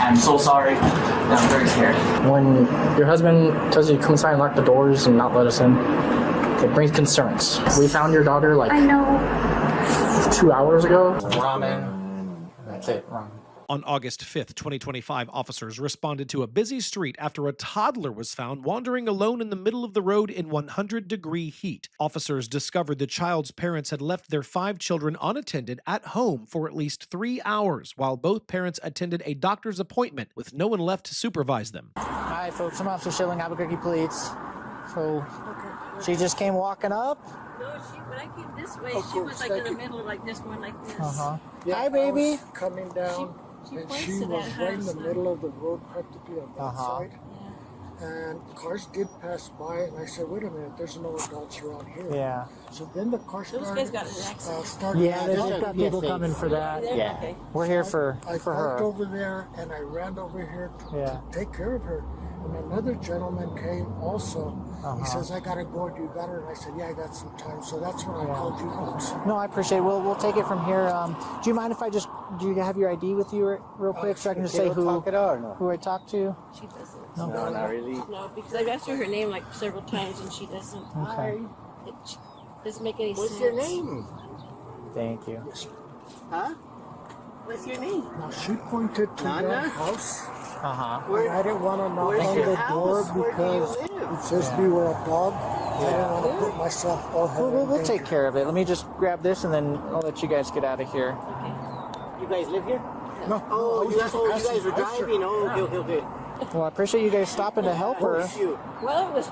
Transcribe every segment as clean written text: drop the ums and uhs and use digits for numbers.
I'm so sorry. I'm very scared. When your husband tells you to come inside and lock the doors and not let us in, it brings concerns. We found your daughter like 2 hours ago. Ramen. That's it. Ramen. On August 5th, 2025, officers responded to a busy street after a toddler was found wandering alone in the middle of the road in 100-degree heat. Officers discovered the child's parents had left their 5 children unattended at home for at least 3 hours, while both parents attended a doctor's appointment with no one left to supervise them. Hi, folks. I'm Officer Schilling, Albuquerque Police. So, she just came walking up. No, when I came this way, she was like in the middle, like this one, like this. Yeah, Hi, baby. Coming down, She and points she to was that right in the house. middle of the road, practically on that side. Yeah. And cars did pass by, and I said, "Wait a minute, there's no adults around here." Yeah. So then the car Those started. guys got an accident. Yeah, they've got people coming for that. Yeah. Okay. We're here for I parked her. over there, and I ran over here to take care of her. And another gentleman came also. He says, "I gotta go. Do you got her?" And I said, "Yeah, I got some time." So that's when I called you folks. No, I appreciate it. We'll take it from here. Do you mind if do you have your ID with you real quick so I can just say who I talked to? She doesn't. No, not really. No, because I've asked her name like several times and she doesn't. Okay. It doesn't make any sense. What's your name? Thank you. Huh? What's your name? Now she pointed to that house. Uh-huh. I didn't want to knock Where's on your the house? door Where do you because live? it says we were a dog. I didn't want to put myself or her. We'll in take danger. care of it. Let me just grab this and then I'll let you guys get out of here. You guys live here? No. Oh, I was you just guys were asking driving? Oh, okay. Well, I appreciate you guys stopping to help her. Shoot. Well, it was.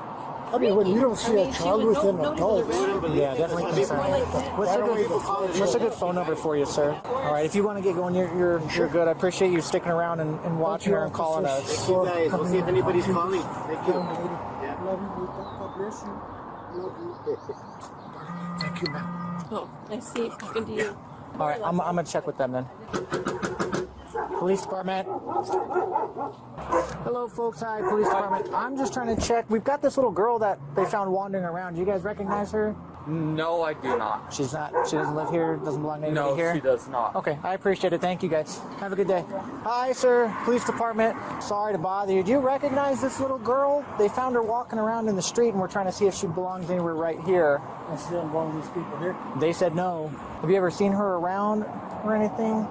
I mean, when you don't see a child with an adult. Yeah, definitely concerned. What's a good phone number for you, sir? All right, if you want to get going, you're good. I appreciate you sticking around and watching her and calling us. Thank you guys. We'll see if anybody's calling. Thank you. Love you. God bless you. Love you. Thank you, man. Oh, I see. Talking to you. All right, I'm going to check with them then. Police department. Hello, folks. Hi, police department. I'm just trying to check. We've got this little girl that they found wandering around. Do you guys recognize her? No, I do not. She doesn't live here, doesn't belong to anybody here? No, she does not. Okay, I appreciate it. Thank you, guys. Have a good day. Hi, sir. Police department. Sorry to bother you. Do you recognize this little girl? They found her walking around in the street, and we're trying to see if she belongs anywhere right here. I see one of these people here. They said no. Have you ever seen her around or anything?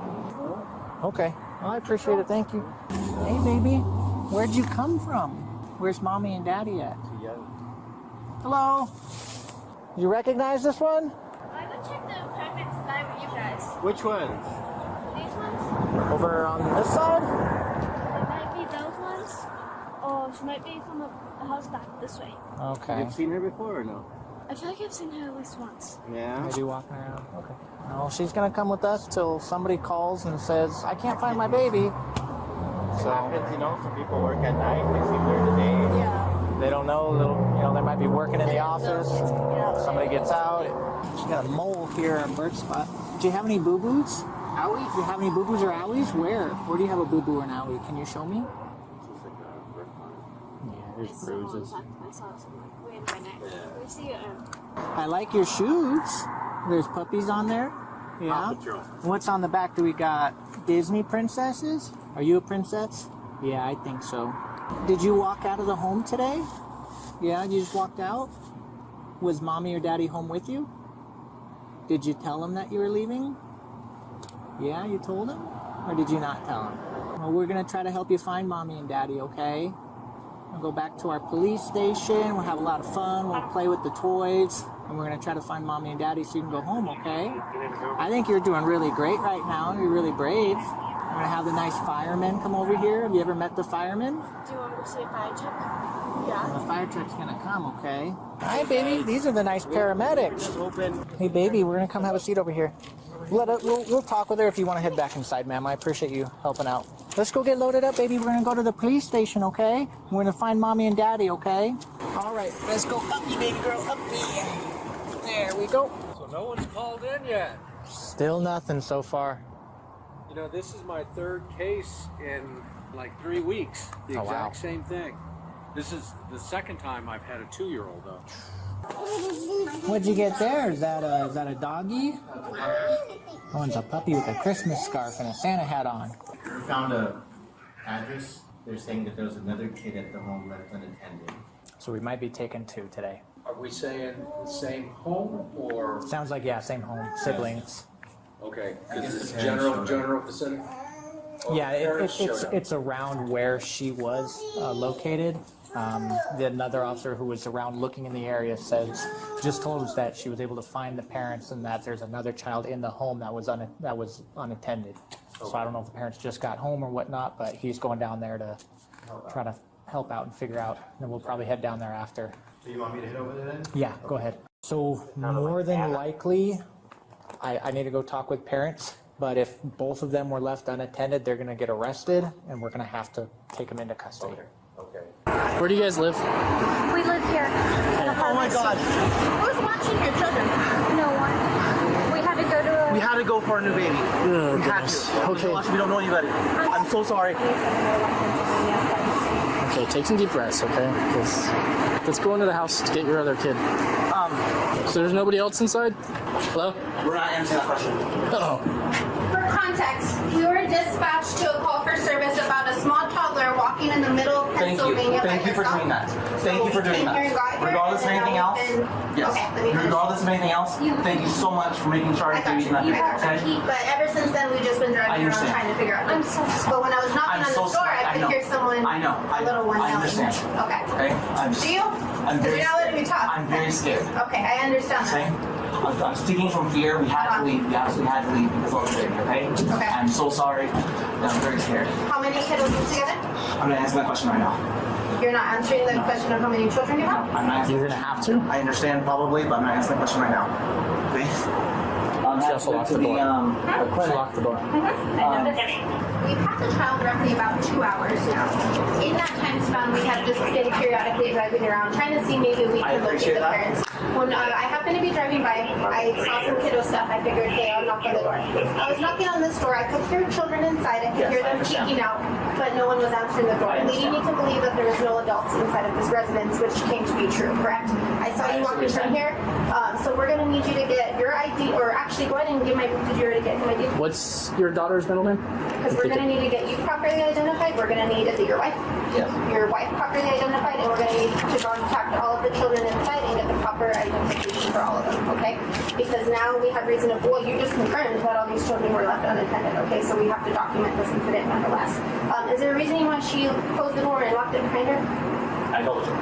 Okay. Well, I appreciate it. Thank you. Hey, baby. Where'd you come from? Where's mommy and daddy at? Hello. You recognize this one? I would check the permits if I were you guys. Which ones? These ones? Over on this side? It might be those ones. Or she might be from a house back this way. Okay. You've seen her before or no? I feel like I've seen her at least once. Yeah. Maybe walking around. Okay. Well, she's gonna come with us till somebody calls and says, "I can't find my baby." So happens, some people work at night, they see during the day. Yeah. They don't know, they might be working in the office. Somebody gets out. She got a mole here, a bird spot. Do you have any boo-boos? Owies? Do you have any boo-boos or owies? Where? Where do you have a boo-boo or an owie? Can you show me? Yeah, there's bruises. I saw it somewhere. Way in my neck. Let me see your arm. I like your shoes. There's puppies on there. Yeah. What's on the back? Do we got Disney princesses? Are you a princess? Yeah, I think so. Did you walk out of the home today? Yeah, you just walked out? Was mommy or daddy home with you? Did you tell them that you were leaving? Yeah, you told them? Or did you not tell them? Well, we're going to try to help you find mommy and daddy, okay? We'll go back to our police station. We'll have a lot of fun. We'll play with the toys. And we're going to try to find mommy and daddy so you can go home, okay? I think you're doing really great right now. You're really brave. We're going to have the nice firemen come over here. Have you ever met the firemen? Do you want me to see a fire truck? Well, the fire truck's going to come, okay? Hi, baby. These are the nice paramedics. Hey, baby, we're going to come have a seat over here. We'll talk with her if you want to head back inside, ma'am. I appreciate you helping out. Let's go get loaded up, baby. We're going to go to the police station, okay? We're going to find mommy and daddy, okay? All right, let's go up you, baby girl, up you. There we go. So no one's called in yet. Still nothing so far. This is my third case in like 3 weeks. The exact same thing. This is the second time I've had a 2-year-old though. What'd you get there? Is that a doggy? That one's a puppy with a Christmas scarf and a Santa hat on. We found a address, they're saying that there was another kid at the home left unattended. So we might be taking 2 today. Are we saying the same home or? Sounds like, yeah, same home, siblings. Okay, I guess is the this parents showed up. general vicinity? Or Yeah, the parents showed up? it's around where she was located. Another officer who was around looking in the area says, just told us that she was able to find the parents and that there's another child in the home that was unattended. So I don't know if the parents just got home or whatnot, but he's going down there to try to help out and figure out. And then we'll probably head down there after. So you want me to head over there then? Yeah, go ahead. So more than likely, I need to go talk with parents. But if both of them were left unattended, they're going to get arrested, and we're going to have to take them into custody. Okay. Where do you guys live? We live here. Oh my God. Who's watching your children? No one. We had to go to a... We had to go for a new baby. Oh, We had goodness. to. Okay. We don't know anybody. I'm so sorry. Okay, take some deep breaths, okay? Let's go into the house to get your other kid. So there's nobody else inside? Hello? We're not answering that question. Uh-oh. For context, we were dispatched to a call for service about a small toddler walking in the middle of Thank you. Pennsylvania. Thank you for doing that. Thank you for doing that. Regardless of anything else. Yes. Okay, let me finish. Regardless of anything else, thank you so much for making sure I our got baby's you. not I here. got Okay? you. But ever since then, we've just been I driving around understand. trying to figure out. I'm so sorry. But when I was knocking I'm on so the door, sorry. I could hear someone. I know. A little one I yelling. understand. Okay. Okay? Do you? I'm Because very you're not letting me talk. I'm very scared. Okay, I understand Okay? that. I'm speaking from fear. We had to leave. We absolutely had to leave because of the baby, okay? Okay. I'm so sorry. I'm very scared. How many kiddos live together? I'm going to answer that question right now. You're not answering the question of how many children you have? I'm not answering. You're gonna have to? I understand probably, but I'm not answering the question right now. Okay? She also locked the door. She locked the door. We've had the child roughly about 2 hours now. In that time span, we have just been periodically driving around, trying to see maybe we I can locate appreciate the that. parents. When I happened to be driving by, I saw some kiddo stuff. I figured, hey, I'll knock on the door. I was knocking on this door. I could hear children inside. I could hear them peeking out, but no one was answering the door, leading me to believe that there was no adults inside of this residence, which came to be true, correct? I saw you walking from here, so we're going to need you to get your ID, or actually go ahead and give my, did you already get him ID? What's your daughter's middle name? Because we're going to need to get you properly identified. We're going to need, is it your wife? Yes. Your wife properly identified, and we're going to need to contact all of the children inside and get the proper identification for all of them, okay? Because now we have reason to, well, you just confirmed that all these children were left unattended, okay? So we have to document this incident nonetheless. Is there a reason why she closed the door and locked it behind her? I told you.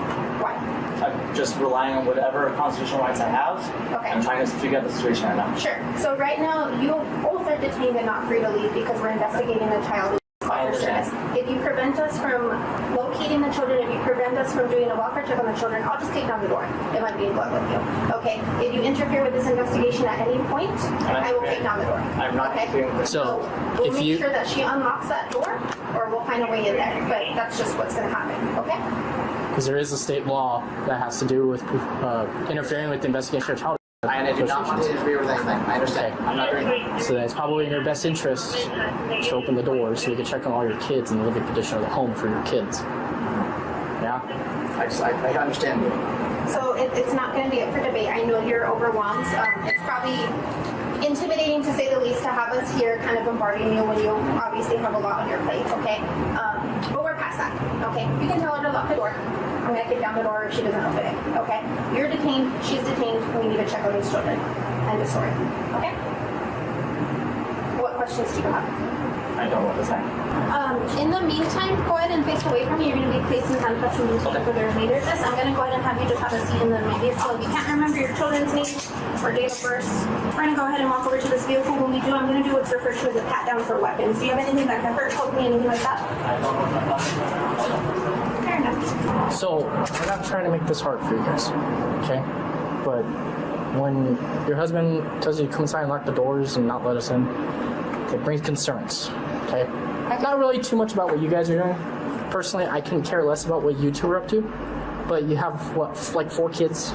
Why? I'm just relying on whatever constitutional rights I have. Okay. I'm trying to figure out the situation right now. Sure. So right now, you both are detained and not free to leave because we're investigating the child. I understand. If you prevent us from locating the children, if you prevent us from doing a welfare check on the children, I'll just take down the door if I'm being blunt with you. Okay? If you interfere with this investigation at any point, I will take down the door. I'm not okay? interfering with this. So, we'll if make you- sure that she unlocks that door, or we'll find a way in there. But that's just what's going to happen. Okay? Because there is a state law that has to do with interfering with the investigation of child. I do not want to interfere with anything. I understand. I'm not doing that. So that it's probably in your best interest to open the door so we can check on all your kids and the living condition of the home for your kids. Yeah? I understand you. So it's not going to be up for debate. I know you're overwhelmed. It's probably intimidating to say the least to have us here kind of bombarding you when you obviously have a lot on your plate, okay? But we're past that, okay? You can tell her to lock the door. I'm going to kick down the door if she doesn't open it, okay? You're detained, she's detained, we need to check on these children. End of story, okay? What questions do you have? I don't know what to say. In the meantime, go ahead and face away from me. You're going to be placed in handcuffs and used for the remainder of this. I'm going to go ahead and have you just have a seat in the vehicle. If you can't remember your children's names or date of birth, we're going to go ahead and walk over to this vehicle. When we do, I'm going to do what's referred to as a pat down for weapons. Do you have anything that can hurt, choke me, anything like that? Fair enough. So, we're not trying to make this hard for you guys, okay? But when your husband tells you to come inside and lock the doors and not let us in, it brings concerns, okay? Not really too much about what you guys are doing. Personally, I couldn't care less about what you two are up to, but you have, what, like 4 kids,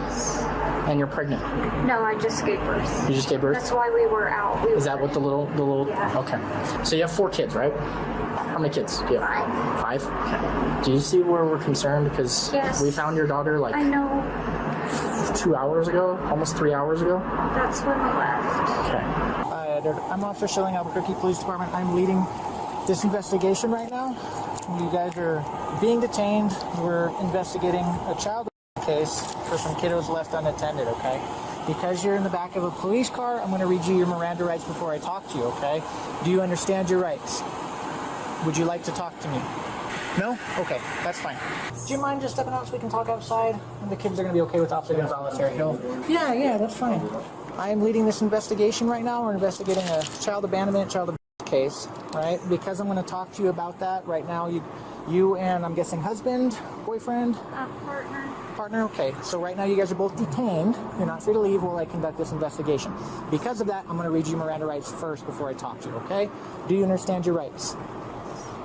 and you're pregnant. No, I just gave birth. You just gave birth? That's why we were out. Is that what the little, Yeah. okay. So you have 4 kids, right? How many kids do you have? 5? Okay. Do you see where we're concerned? Because Yes. we found your daughter like I know. 2 hours ago, almost 3 hours ago. That's when we left. Okay. I'm Officer Schilling, Albuquerque Police Department. I'm leading this investigation right now. You guys are being detained. We're investigating a child case for some kiddos left unattended, okay? Because you're in the back of a police car, I'm going to read you your Miranda rights before I talk to you, okay? Do you understand your rights? Would you like to talk to me? No? Okay, that's fine. Do you mind just stepping out so we can talk outside? And the kids are going to be okay with Officer Gonzalez here. Yeah, that's fine. I am leading this investigation right now. We're investigating a child abandonment, child abuse case, right? Because I'm going to talk to you about that right now. You and I'm guessing husband, boyfriend? Partner, okay. So right now you guys are both detained. You're not free to leave while I conduct this investigation. Because of that, I'm going to read you Miranda rights first before I talk to you, okay? Do you understand your rights?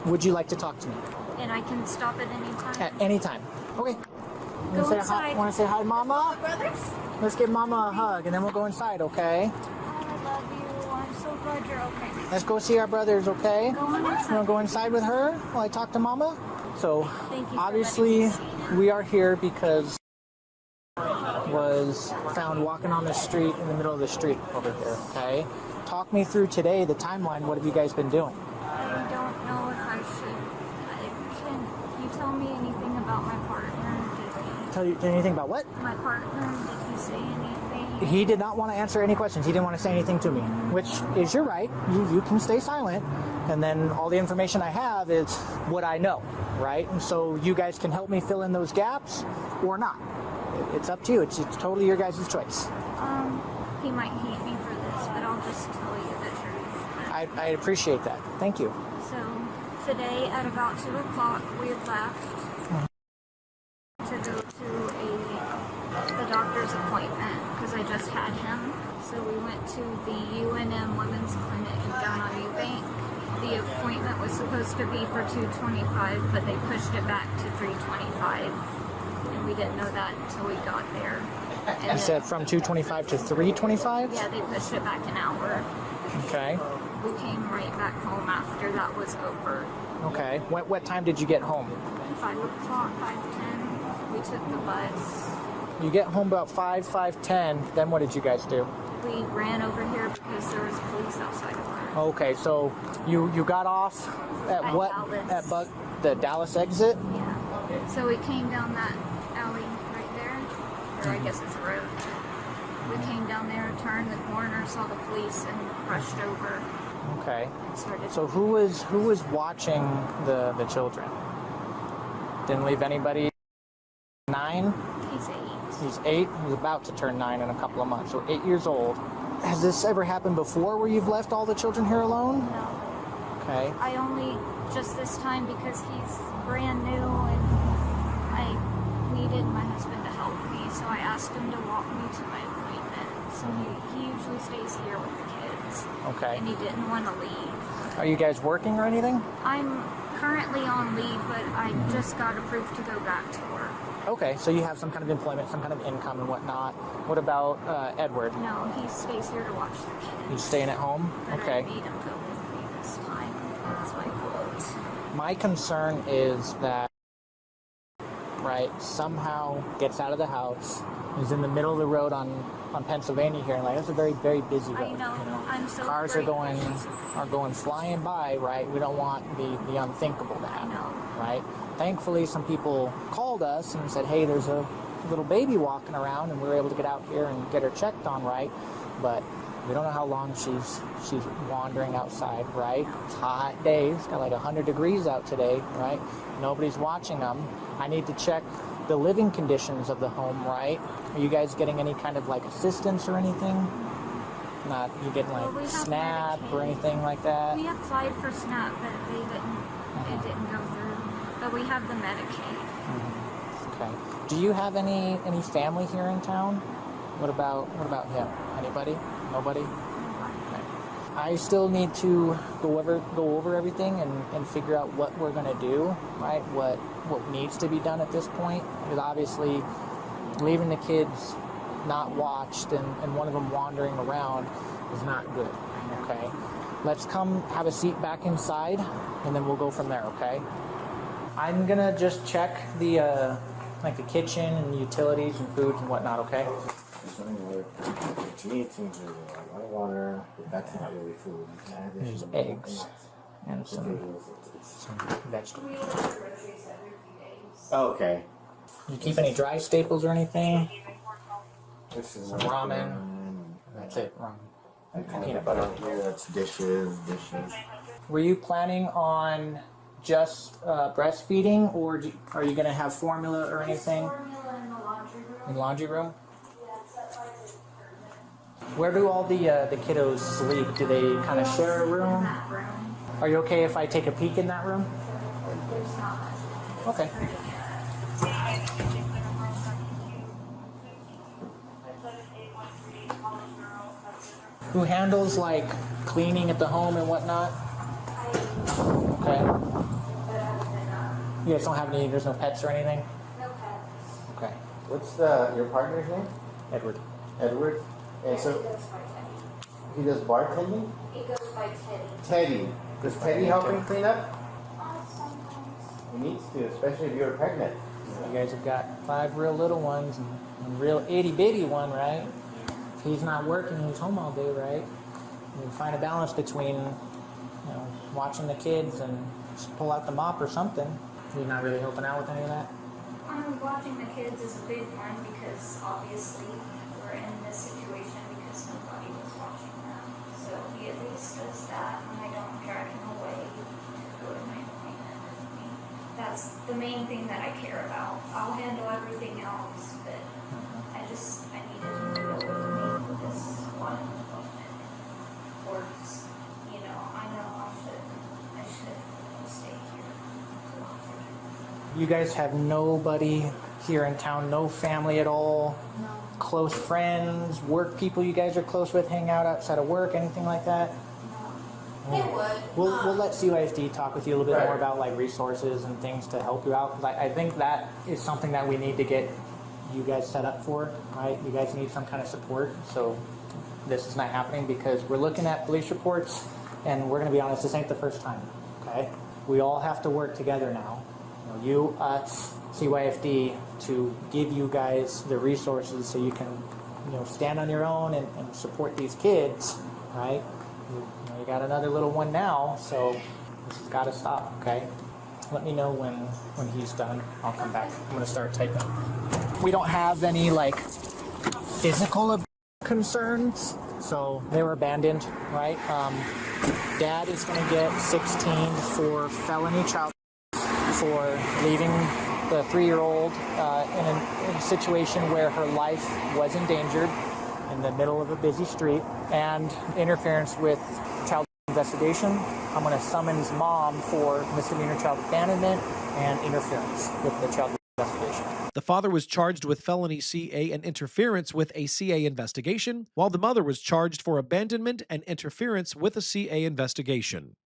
Would you like to talk to me? And I can stop at any time? At any time. Okay. Go inside. Want to say hi, Mama? Brothers? Let's give Mama a hug, and then we'll go inside, okay? Oh, I love you. I'm so glad you're okay. Let's go see our brothers, okay? Go on inside. You want to go inside with her while I talk to Mama? So, Thank you obviously, we are here because was found walking on the street in the middle of the street over here, okay? Talk me through today, the timeline. What have you guys been doing? I don't know if I should. Can you tell me anything about my partner? Tell you anything about what? My partner, did he say anything? He did not want to answer any questions. He didn't want to say anything to me, which is your right. You can stay silent, and then all the information I have is what I know, right? And so you guys can help me fill in those gaps or not. It's up to you. It's totally your guys' choice. He might hate me for this, but I'll just tell you the truth. I appreciate that. Thank you. So today at about 2 o'clock we left to go to the doctor's appointment because I just had him. So we went to the UNM Women's Clinic down on Eubank. The appointment was supposed to be for 2:25, but they pushed it back to 3:25, and we didn't know that until we got there. You said from 2:25 to 3:25? Yeah, they pushed it back an hour. Okay. We came right back home after that was over. Okay. What time did you get home? 5 o'clock, 5:10. We took the bus. You get home about 5:10. Then what did you guys do? We ran over here because there was police outside of our. Okay, so you got off at what? Dallas. At the Dallas exit? Yeah. So we came down that alley right there, or I guess it's a road. We came down there, turned the corner, saw the police, and rushed over. Okay. And started. So who was watching the children? Didn't leave anybody. 9? He's 8. He's 8. He's about to turn 9 in a couple of months. So 8 years old. Has this ever happened before where you've left all the children here alone? No. Okay. I only just this time because he's brand new and I needed my husband to help me, so I asked him to walk me to my appointment. So he usually stays here with the kids. Okay. And he didn't want to leave. Are you guys working or anything? I'm currently on leave, but I just got approved to go back to work. Okay, so you have some kind of employment, some kind of income and whatnot. What about Edward? No, he stays here to watch the kids. He's staying at home? But Okay. I made him go with me this time. That's my fault. My concern is that, right, somehow gets out of the house, is in the middle of the road on Pennsylvania here, and like, that's a very, very busy road. I know. You know? I'm so Cars are grateful. going flying by, right? We don't want the unthinkable to happen, know. right? Thankfully, some people called us and said, hey, there's a little baby walking around, and we were able to get out here and get her checked on, right? But we don't know how long she's wandering outside, right? It's a hot day. It's got like 100 degrees out today, right? Nobody's watching them. I need to check the living conditions of the home, right? Are you guys getting any kind of like assistance or anything? Not you getting like Well, we have SNAP or Medicaid. anything like that? We applied for SNAP, but it didn't go through. But we have the Medicaid. Okay. Do you have any family here in town? What about him? Anybody? Nobody? Okay. I still need to go over everything and figure out what we're gonna do, right? What needs to be done at this point. Because obviously leaving the kids not watched and one of them wandering around is not good. Okay. Let's come have a seat back inside and then we'll go from there, okay? I'm gonna just check the like the kitchen and utilities and foods and whatnot, okay? To me, it seems like water, but that's not really food. There's eggs. and some vegetables. Okay. You keep any dry staples or anything? This is Some ramen. That's it, ramen. And peanut butter. Here, that's dishes. Were you planning on just breastfeeding, or are you going to have formula or anything? Formula in the laundry room. In the laundry room? Where do all the kiddos sleep? Do they kind of share a room? That room. Are you okay if I take a peek in that room? There's not much. Okay. Who handles like cleaning at the home and whatnot? Okay. You guys don't have any, there's no pets or anything? No pets. Okay. What's your partner's name? Edward. Edward. And He so goes by Teddy. he does bartending. He goes by Teddy. Teddy. Does Teddy help him clean up? Sometimes. He needs to, especially if you're pregnant. You guys have got 5 real little ones and a real itty bitty one, right? If he's not working, he's home all day, right? You find a balance between, watching the kids and just pull out the mop or something. You're not really helping out with any of that? Watching the kids is a big one because obviously we're in this situation because nobody was watching them. So he at least does that when I don't drag him away to go to my appointment with me. That's the main thing that I care about. I'll handle everything else, but I needed him to go with me for this one appointment. Or just, I know I should stay here. You guys have nobody here in town, no family at all, No. close friends, work people you guys are close with, hang out outside of work, anything like that? It would. We'll let CYSD talk with you a little bit more about like resources and things to help you out. Because I think that is something that we need to get you guys set up for, right? You guys need some kind of support. So this is not happening because we're looking at police reports, and we're going to be honest, this ain't the first time. Okay, we all have to work together now. You, us, CYFD, to give you guys the resources so you can, stand on your own and support these kids, right? You got another little one now, so this has got to stop, okay? Let me know when he's done. I'll come back. I'm going to start typing. We don't have any, physical concerns, so they were abandoned, right? Dad is going to get 16 for felony child for leaving the 3-year-old in a situation where her life was endangered in the middle of a busy street, and interference with child investigation. I'm going to summons mom for misdemeanor child abandonment and interference with the child investigation. The father was charged with felony CA and interference with a CA investigation, while the mother was charged for abandonment and interference with a CA investigation.